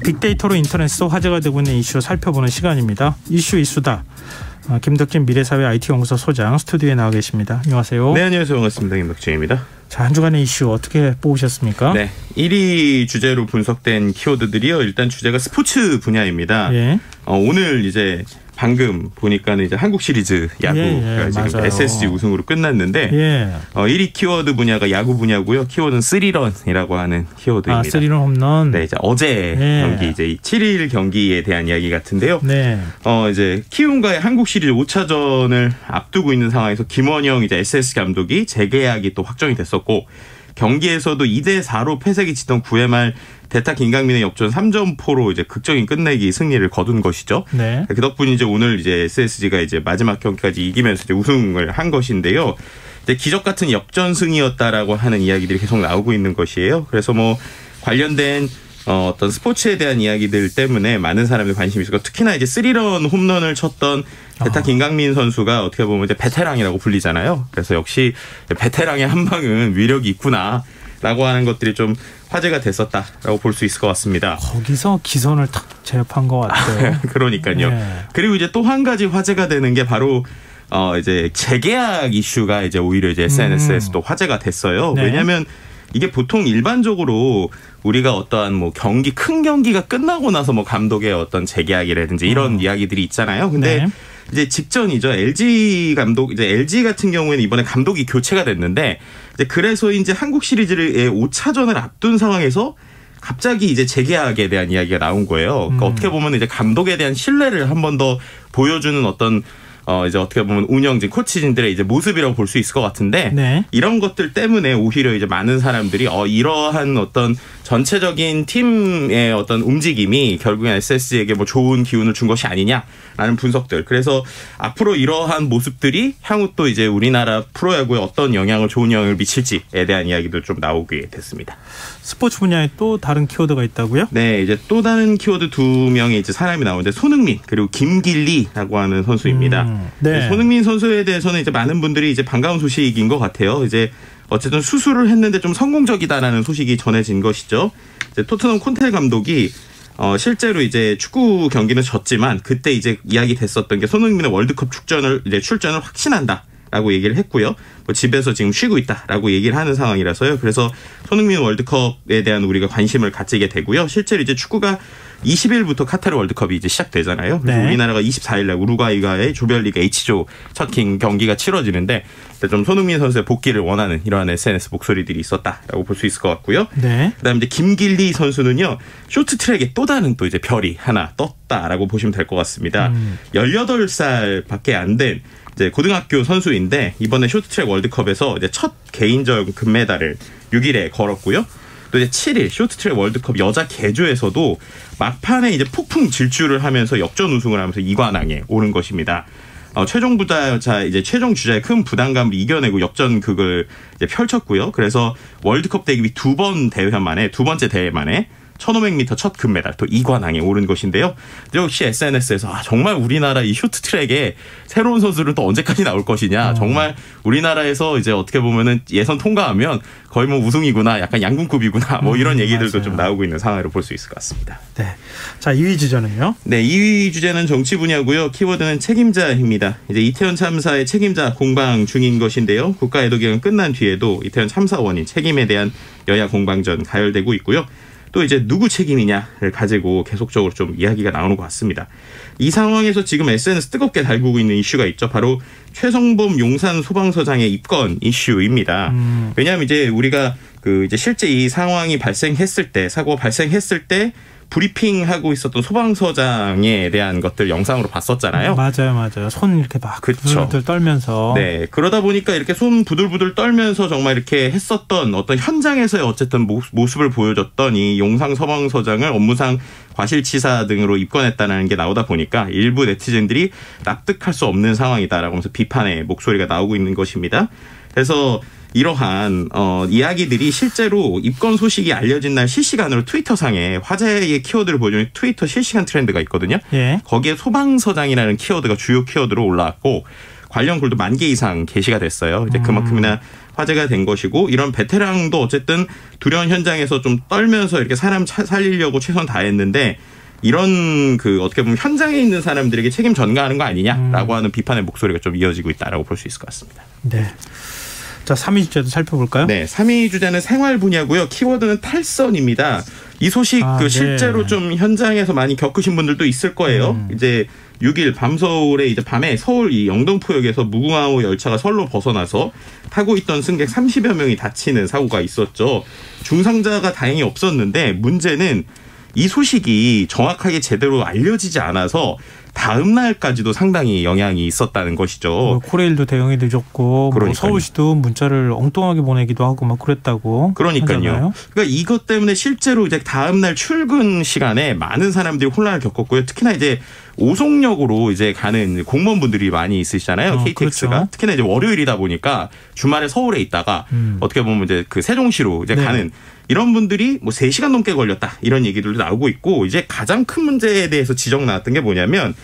빅데이터로 인터넷 속 화제가 되고 있는 이슈 살펴보는 시간입니다. 이슈 이수다. 김덕진 미래사회 IT연구소 소장 스튜디오에 나와 계십니다. 안녕하세요. 네, 안녕하세요. 반갑습니다. 김덕진입니다. 자, 한 주간의 이슈 어떻게 뽑으셨습니까? 네, 1위 주제로 분석된 키워드들이요. 일단 주제가 스포츠 분야입니다. 예. 오늘 이제 방금 보니까는 이제 한국 시리즈 야구가 지금 맞아요. SSG 우승으로 끝났는데 1위 키워드 분야가 야구 분야고요. 키워드는 3런이라고 하는 키워드입니다. 3런 홈런. 네, 이제 어제 경기 이제 7일 경기에 대한 이야기 같은데요. 네. 이제 키움과의 한국 시리즈 5차전을 앞두고 있는 상황에서 김원영 이제 SS 감독이 재계약이 또 확정이 됐었고 경기에서도 2대4로 패색이 짙던 9회 말 대타 김강민의 역전 3점포로 이제 극적인 끝내기 승리를 거둔 것이죠. 네. 그 덕분에 이제 오늘 이제 SSG가 이제 마지막 경기까지 이기면서 이제 우승을 한 것인데요. 이제 기적 같은 역전승이었다라고 하는 이야기들이 계속 나오고 있는 것이에요. 그래서 뭐 관련된 어떤 스포츠에 대한 이야기들 때문에 많은 사람들이 관심이 있었고 특히나 이제 3런 홈런을 쳤던 대타 김강민 선수가 어떻게 보면 이제 베테랑이라고 불리잖아요. 그래서 역시 베테랑의 한 방은 위력이 있구나라고 하는 것들이 좀 화제가 됐었다라고 볼 수 있을 것 같습니다. 거기서 기선을 탁 제압한 것 같아요. 그러니까요. 네. 그리고 이제 또 한 가지 화제가 되는 게 바로 이제 재계약 이슈가 이제 오히려 이제 SNS에서도 화제가 됐어요. 네. 왜냐하면 이게 보통 일반적으로 우리가 어떠한 뭐 큰 경기가 끝나고 나서 뭐 감독의 어떤 재계약이라든지 이런 이야기들이 있잖아요. 근데 네. 이제 직전이죠. LG 감독, 이제 LG 같은 경우에는 이번에 감독이 교체가 됐는데 이제 그래서 이제 한국 시리즈의 5차전을 앞둔 상황에서 갑자기 이제 재계약에 대한 이야기가 나온 거예요. 그러니까 어떻게 보면 이제 감독에 대한 신뢰를 한 번 더 보여주는 어떤 이제 어떻게 보면 운영진, 코치진들의 이제 모습이라고 볼 수 있을 것 같은데 네. 이런 것들 때문에 오히려 이제 많은 사람들이 이러한 어떤 전체적인 팀의 어떤 움직임이 결국엔 SSG에게 뭐 좋은 기운을 준 것이 아니냐라는 분석들. 그래서 앞으로 이러한 모습들이 향후 또 이제 우리나라 프로야구에 어떤 좋은 영향을 미칠지에 대한 이야기도 좀 나오게 됐습니다. 스포츠 분야에 또 다른 키워드가 있다고요? 네, 이제 또 다른 키워드 2명의 이제 사람이 나오는데 손흥민 그리고 김길리라고 하는 선수입니다. 네. 손흥민 선수에 대해서는 이제 많은 분들이 이제 반가운 소식인 것 같아요. 이제 어쨌든 수술을 했는데 좀 성공적이다라는 소식이 전해진 것이죠. 이제 토트넘 콘테 감독이 실제로 이제 축구 경기는 졌지만 그때 이제 이야기 됐었던 게 손흥민의 월드컵 출전을 확신한다라고 얘기를 했고요. 뭐 집에서 지금 쉬고 있다라고 얘기를 하는 상황이라서요. 그래서 손흥민 월드컵에 대한 우리가 관심을 가지게 되고요. 실제로 이제 축구가 20일부터 카타르 월드컵이 이제 시작되잖아요. 그래서 네. 우리나라가 24일날 우루과이와의 조별리그 H조 첫 경기가 치러지는데 좀 손흥민 선수의 복귀를 원하는 이러한 SNS 목소리들이 있었다라고 볼 수 있을 것 같고요. 네. 그다음에 이제 김길리 선수는요. 쇼트트랙에 또 다른 또 이제 별이 하나 떴다라고 보시면 될 것 같습니다. 18살밖에 안 된 이제 고등학교 선수인데 이번에 쇼트트랙 월드컵에서 이제 첫 개인적 금메달을 6일에 걸었고요. 또 이제 7일 쇼트트랙 월드컵 여자 개조에서도 막판에 이제 폭풍 질주를 하면서 역전 우승을 하면서 2관왕에 오른 것입니다. 최종 주자의 큰 부담감을 이겨내고 역전극을 이제 펼쳤고요. 그래서 월드컵 데뷔 두 번째 대회 만에 1500m 첫 금메달 또 2관왕에 오른 것인데요. 역시 SNS에서 정말 우리나라 이 쇼트트랙에 새로운 선수는 또 언제까지 나올 것이냐. 정말 우리나라에서 이제 어떻게 보면은 예선 통과하면 거의 뭐 우승이구나. 약간 양궁급이구나. 뭐 이런 얘기들도 맞아요. 좀 나오고 있는 상황으로 볼 수 있을 것 같습니다. 네. 자, 2위 주제는요? 네, 2위 주제는 정치 분야고요. 키워드는 책임자입니다. 이제 이태원 참사의 책임자 공방 중인 것인데요. 국가애도기간 끝난 뒤에도 이태원 참사 원인 책임에 대한 여야 공방전 가열되고 있고요. 또 이제 누구 책임이냐를 가지고 계속적으로 좀 이야기가 나오는 것 같습니다. 이 상황에서 지금 SNS 뜨겁게 달구고 있는 이슈가 있죠. 바로 최성범 용산 소방서장의 입건 이슈입니다. 왜냐하면 이제 우리가 이제 실제 이 상황이 사고가 발생했을 때 브리핑하고 있었던 소방서장에 대한 것들 영상으로 봤었잖아요. 맞아요. 손 이렇게 막 부들부들 떨면서. 네, 그러다 보니까 이렇게 손 부들부들 떨면서 정말 이렇게 했었던 어떤 현장에서의 어쨌든 모습을 보여줬던 이 용산 소방서장을 업무상 과실치사 등으로 입건했다는 게 나오다 보니까 일부 네티즌들이 납득할 수 없는 상황이다라고 하면서 비판의 목소리가 나오고 있는 것입니다. 그래서 이러한 이야기들이 실제로 입건 소식이 알려진 날 실시간으로 트위터상에 화제의 키워드를 보여주는 트위터 실시간 트렌드가 있거든요. 예. 거기에 소방서장이라는 키워드가 주요 키워드로 올라왔고 관련 글도 10,000개 이상 게시가 됐어요. 이제 그만큼이나 화제가 된 것이고 이런 베테랑도 어쨌든 두려운 현장에서 좀 떨면서 이렇게 사람 살리려고 최선 다했는데 이런 그 어떻게 보면 현장에 있는 사람들에게 책임 전가하는 거 아니냐라고 하는 비판의 목소리가 좀 이어지고 있다라고 볼 수 있을 것 같습니다. 네. 자, 3위 주제도 살펴볼까요? 네, 3위 주제는 생활 분야고요. 키워드는 탈선입니다. 이 소식 실제로 네. 좀 현장에서 많이 겪으신 분들도 있을 거예요. 이제 6일 밤서울에 이제 밤에 서울 이 영등포역에서 무궁화호 열차가 선로 벗어나서 타고 있던 승객 30여 명이 다치는 사고가 있었죠. 중상자가 다행히 없었는데 문제는 이 소식이 정확하게 제대로 알려지지 않아서 다음 날까지도 상당히 영향이 있었다는 것이죠. 코레일도 대응이 늦었고 서울시도 문자를 엉뚱하게 보내기도 하고 막 그랬다고. 그러니까요. 하잖아요. 그러니까 이것 때문에 실제로 이제 다음 날 출근 시간에 많은 사람들이 혼란을 겪었고요. 특히나 이제 오송역으로 이제 가는 공무원분들이 많이 있으시잖아요. KTX가. 그렇죠. 특히나 이제 월요일이다 보니까 주말에 서울에 있다가 어떻게 보면 이제 그 세종시로 이제 가는 이런 분들이 뭐 3시간 넘게 걸렸다. 이런 얘기들도 나오고 있고 이제 가장 큰 문제에 대해서 지적 나왔던 게 뭐냐면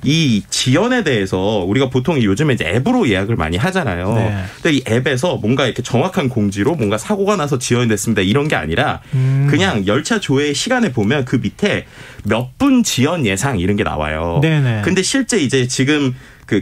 이 지연에 대해서 우리가 보통 요즘에 이제 앱으로 예약을 많이 하잖아요. 네. 근데 이 앱에서 뭔가 이렇게 정확한 공지로 뭔가 사고가 나서 지연됐습니다. 이런 게 아니라 그냥 열차 조회 시간에 보면 그 밑에 몇 분 지연 예상 이런 게 나와요. 네네. 근데 실제 이제 지금 그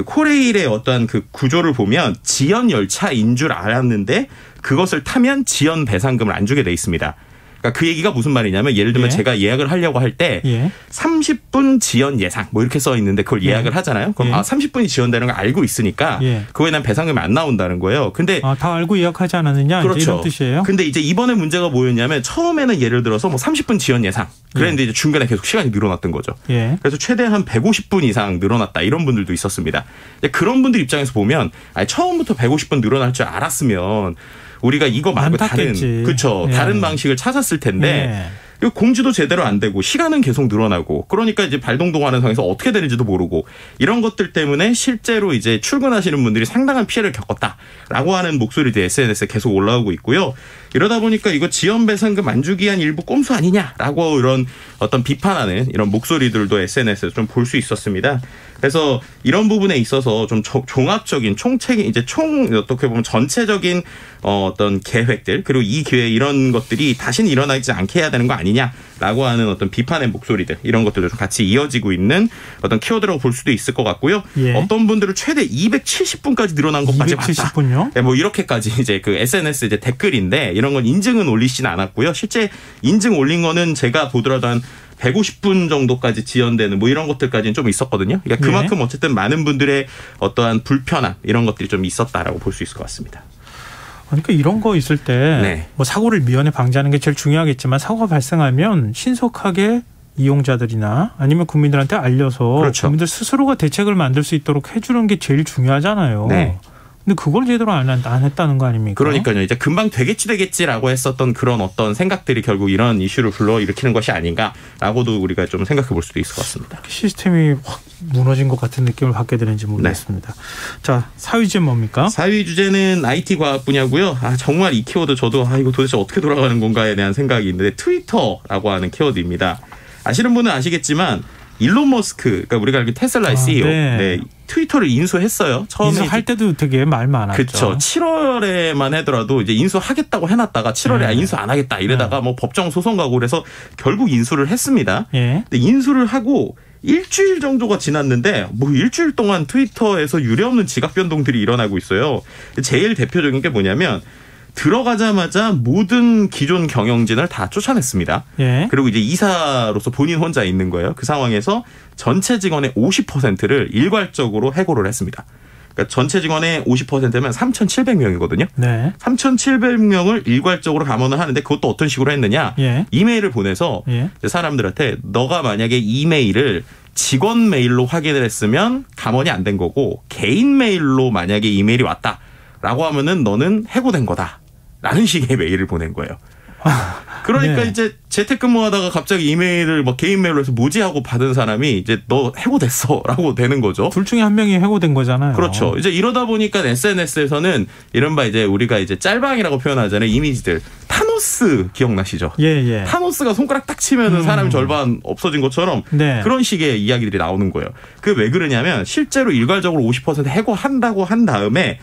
코레일의 어떠한 그 구조를 보면 지연 열차인 줄 알았는데 그것을 타면 지연 배상금을 안 주게 돼 있습니다. 그러니까 그 얘기가 무슨 말이냐면 예를 들면 제가 예약을 하려고 할 때 30분 지연 예상 뭐 이렇게 써 있는데 그걸 예약을 하잖아요. 그럼 30분이 지연되는 걸 알고 있으니까 그거에 대한 배상금이 안 나온다는 거예요. 근데 다 알고 예약하지 않았느냐 그렇죠. 이런 뜻이에요. 근데 이제 이번에 문제가 뭐였냐면 처음에는 예를 들어서 뭐 30분 지연 예상 그랬는데 이제 중간에 계속 시간이 늘어났던 거죠. 그래서 최대한 150분 이상 늘어났다 이런 분들도 있었습니다. 그런 분들 입장에서 보면 처음부터 150분 늘어날 줄 알았으면 우리가 이거 말고 다른 방식을 찾았을 텐데 공지도 제대로 안 되고 시간은 계속 늘어나고 그러니까 이제 발동동하는 상황에서 어떻게 되는지도 모르고 이런 것들 때문에 실제로 이제 출근하시는 분들이 상당한 피해를 겪었다라고 하는 목소리도 SNS에 계속 올라오고 있고요. 이러다 보니까 이거 지연 배상금 안 주기 위한 일부 꼼수 아니냐라고 이런 어떤 비판하는 이런 목소리들도 SNS에서 좀 볼 수 있었습니다. 그래서 이런 부분에 있어서 좀 종합적인 총책임 이제 어떻게 보면 전체적인 어떤 계획들 그리고 이 기회 이런 것들이 다시는 일어나지 않게 해야 되는 거 아니냐라고 하는 어떤 비판의 목소리들 이런 것들도 좀 같이 이어지고 있는 어떤 키워드라고 볼 수도 있을 것 같고요. 어떤 분들은 최대 270분까지 늘어난 것까지 봤다. 270분요? 네, 뭐 이렇게까지 이제 그 SNS 이제 댓글인데 이런 건 인증은 올리시진 않았고요. 실제 인증 올린 거는 제가 보더라도 한 150분 정도까지 지연되는 뭐 이런 것들까지는 좀 있었거든요. 그러니까 그만큼 어쨌든 많은 분들의 어떠한 불편함 이런 것들이 좀 있었다라고 볼 수 있을 것 같습니다. 그러니까 이런 거 있을 때 뭐 사고를 미연에 방지하는 게 제일 중요하겠지만 사고가 발생하면 신속하게 이용자들이나 아니면 국민들한테 알려서 국민들 스스로가 대책을 만들 수 있도록 해주는 게 제일 중요하잖아요. 근데 그걸 제대로 안 했다는 거 아닙니까? 그러니까요. 이제 금방 되겠지라고 했었던 그런 어떤 생각들이 결국 이런 이슈를 불러일으키는 것이 아닌가라고도 우리가 좀 생각해 볼 수도 있을 것 같습니다. 시스템이 확 무너진 것 같은 느낌을 받게 되는지 모르겠습니다. 자, 4위 주제 뭡니까? 4위 주제는 IT 과학 분야고요. 정말 이 키워드 저도 이거 도대체 어떻게 돌아가는 건가에 대한 생각이 있는데 트위터라고 하는 키워드입니다. 아시는 분은 아시겠지만 일론 머스크, 그러니까 우리가 알고 테슬라의 CEO, 트위터를 인수했어요. 처음에 인수할 때도 되게 말 많았죠. 그렇죠. 7월에만 하더라도 이제 인수하겠다고 해놨다가 7월에 인수 안 하겠다 이러다가 뭐 법정 소송 가고 그래서 결국 인수를 했습니다. 근데 인수를 하고 일주일 정도가 지났는데 뭐 일주일 동안 트위터에서 유례없는 지각 변동들이 일어나고 있어요. 제일 대표적인 게 뭐냐면 들어가자마자 모든 기존 경영진을 다 쫓아냈습니다. 그리고 이제 이사로서 본인 혼자 있는 거예요. 그 상황에서 전체 직원의 50%를 일괄적으로 해고를 했습니다. 그러니까 전체 직원의 50%면 3,700명이거든요. 3,700명을 일괄적으로 감원을 하는데 그것도 어떤 식으로 했느냐. 이메일을 보내서 사람들한테 너가 만약에 이메일을 직원 메일로 확인을 했으면 감원이 안 된 거고 개인 메일로 만약에 이메일이 왔다라고 하면은 너는 해고된 거다. 라는 식의 메일을 보낸 거예요. 그러니까 이제 재택근무하다가 갑자기 이메일을 막 개인 메일로 해서 뭐지 하고 받은 사람이 이제 너 해고됐어라고 되는 거죠. 둘 중에 한 명이 해고된 거잖아요. 그렇죠. 이제 이러다 보니까 SNS에서는 이른바 이제 우리가 이제 짤방이라고 표현하잖아요. 이미지들. 타노스 기억나시죠? 타노스가 손가락 딱 치면은 사람이 절반 없어진 것처럼 그런 식의 이야기들이 나오는 거예요. 그게 왜 그러냐면 실제로 일괄적으로 50% 해고한다고 한 다음에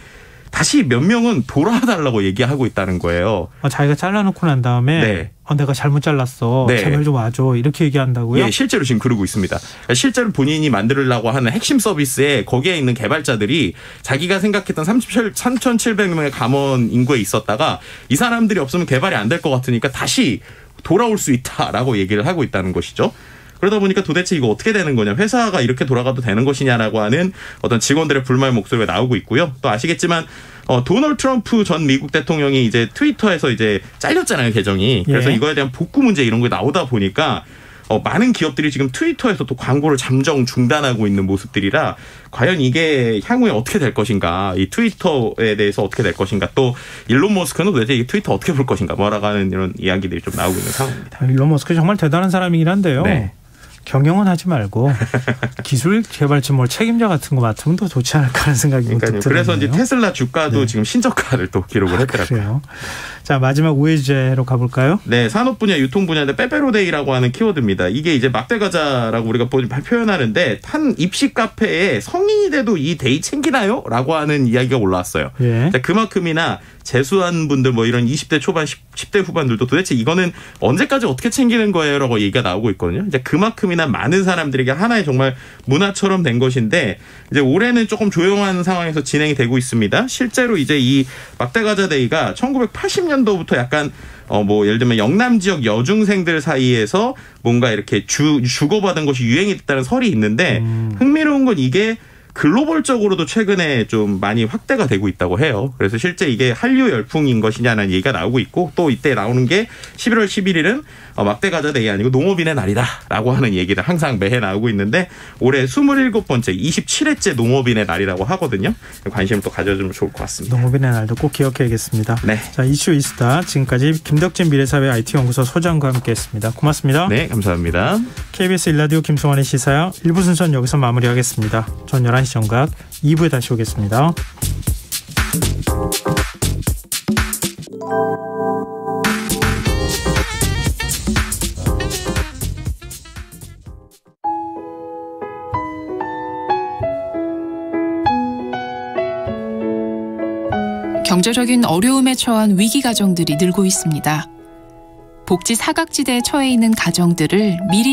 다시 몇 명은 돌아달라고 얘기하고 있다는 거예요. 자기가 잘라놓고 난 다음에 네. 내가 잘못 잘랐어. 네. 제발 좀 와줘. 이렇게 얘기한다고요? 예, 실제로 지금 그러고 있습니다. 실제로 본인이 만들려고 하는 핵심 서비스에 거기에 있는 개발자들이 자기가 생각했던 3,700명의 감원 인구에 있었다가 이 사람들이 없으면 개발이 안 될 것 같으니까 다시 돌아올 수 있다라고 얘기를 하고 있다는 것이죠. 그러다 보니까 도대체 이거 어떻게 되는 거냐, 회사가 이렇게 돌아가도 되는 것이냐라고 하는 어떤 직원들의 불만 목소리가 나오고 있고요. 또 아시겠지만 도널드 트럼프 전 미국 대통령이 이제 트위터에서 이제 잘렸잖아요, 계정이. 그래서 예. 이거에 대한 복구 문제 이런 게 나오다 보니까 많은 기업들이 지금 트위터에서 또 광고를 잠정 중단하고 있는 모습들이라 과연 이게 향후에 어떻게 될 것인가, 이 트위터에 대해서 어떻게 될 것인가, 또 일론 머스크는 도대체 이 트위터 어떻게 볼 것인가 뭐라고 하는 이런 이야기들이 좀 나오고 있는 상황입니다. 일론 머스크 정말 대단한 사람이긴 한데요. 네. 경영은 하지 말고 기술 개발진 책임자 같은 거 맡으면 더 좋지 않을까 하는 생각이 들어요. 그래서 이제 테슬라 주가도 네. 지금 신저가를 또 기록을 했더라고요. 그래요. 자, 마지막 우회 주제로 가볼까요? 네, 산업 분야, 유통 분야인데 빼빼로데이라고 하는 키워드입니다. 이게 이제 막대과자라고 우리가 표현하는데 한 입시 카페에 성인이 돼도 이 데이 챙기나요? 라고 하는 이야기가 올라왔어요. 예. 그만큼이나 재수한 분들 이런 20대 초반, 10대 후반들도 도대체 이거는 언제까지 어떻게 챙기는 거예요? 라고 얘기가 나오고 있거든요. 이제 그만큼이나 많은 사람들에게 하나의 정말 문화처럼 된 것인데 이제 올해는 조금 조용한 상황에서 진행이 되고 있습니다. 실제로 이제 이 막대과자 데이가 1980년도부터 약간 예를 들면 영남 지역 여중생들 사이에서 뭔가 이렇게 주고받은 것이 유행이 됐다는 설이 있는데 흥미로운 건 이게 글로벌적으로도 최근에 좀 많이 확대가 되고 있다고 해요. 그래서 실제 이게 한류 열풍인 것이냐는 얘기가 나오고 있고, 또 이때 나오는 게 11월 11일은 막대과자 데이 아니고 농업인의 날이다라고 하는 얘기를 항상 매해 나오고 있는데 올해 27번째, 27회째 농업인의 날이라고 하거든요. 관심을 또 가져주면 좋을 것 같습니다. 농업인의 날도 꼭 기억해야겠습니다. 네. 자, 이슈 이스타 지금까지 김덕진 미래사회 IT연구소 소장과 함께했습니다. 고맙습니다. 네, 감사합니다. KBS 1라디오 김성환의 시사야 1부 순서는 여기서 마무리하겠습니다. 전 11시 정각 2부에 다시 오겠습니다. 경제적인 어려움에 처한 위기 가정들이 늘고 있습니다. 복지 사각지대에 처해 있는 가정들을 미리